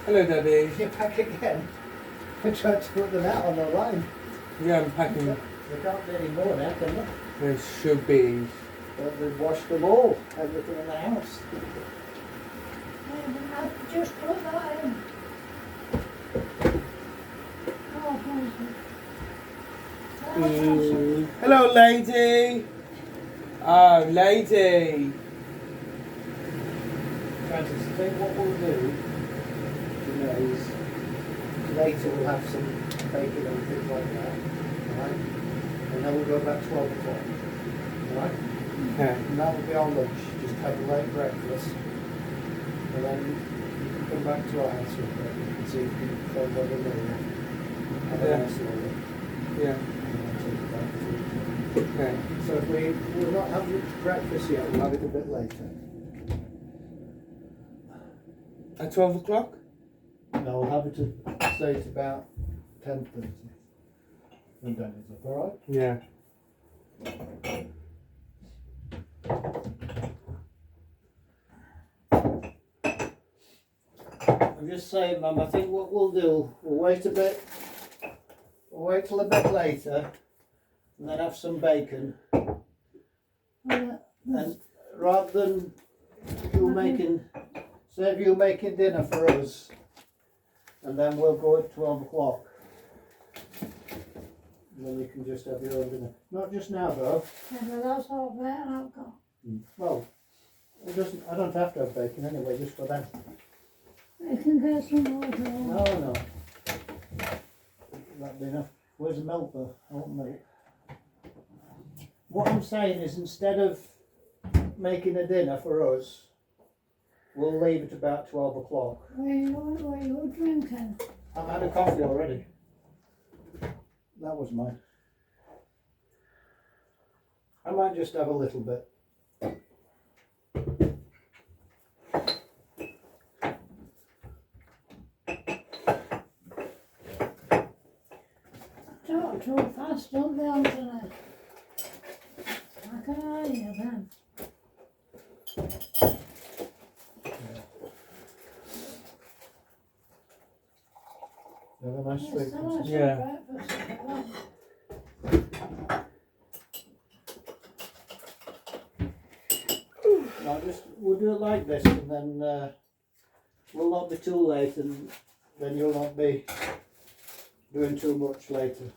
Hello, Daddy. You're back again. I tried to put them out on the line. Yeah, I'm packing. There can't be any more now, can there? There should be. But they've washed them all, everything in the house. Yeah, but I've just put that in. Oh, thank you. Hello, lady. Oh, lady. Francis, I think what we'll do, is later we'll have some bacon and things like that, right? And then we'll go about 12 o'clock, right? Okay. And that will be our lunch, just have a late breakfast. And then you can come back to our house with breakfast and see if you can find what we're doing. Have a Yeah. nice lunch. Yeah. And then take it back to Okay. So if we'll not have breakfast yet, we'll have it a bit later. At 12 o'clock? No, we'll have it at, say it's about 10:30. When Danny's up, alright? Yeah. I'm just saying, Mum, I think what we'll do, we'll wait a bit, we'll wait till a bit later, and then have some bacon. And rather than you making, save you making dinner for us, and then we'll go at 12 o'clock. And then you can just have your own dinner. Not just now though. Yeah, but that's all that I've got. Well, it doesn't, I don't have to have bacon anyway, just for them. You can get some water. No. That'd be enough. Where's the milk though? I want milk. What I'm saying is, instead of making a dinner for us, we'll leave it about 12 o'clock. Where you drinking? I've had a coffee already. That was mine. I might just have a little bit. Talk too fast, don't they, Anthony? I can hear you then. You have a nice Yes, sweet I one. want some Yeah. breakfast. No, we'll do it like this, and then we'll not be too late, and then you'll not be doing too much later.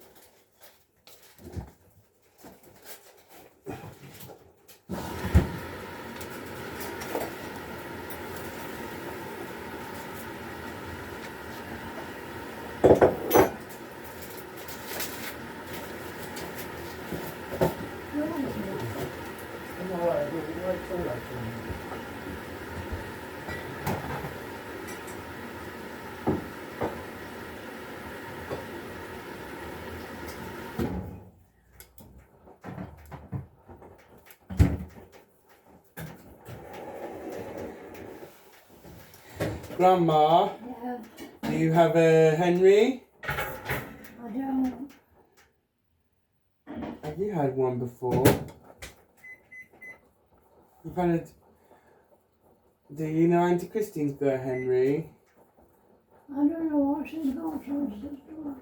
I'm alright, we'll wait till later. Grandma, Yeah, do you have a Henry? I don't. Have you had one before? You've had a... Do you know Auntie Christine's got a Henry? I don't know what she's got to.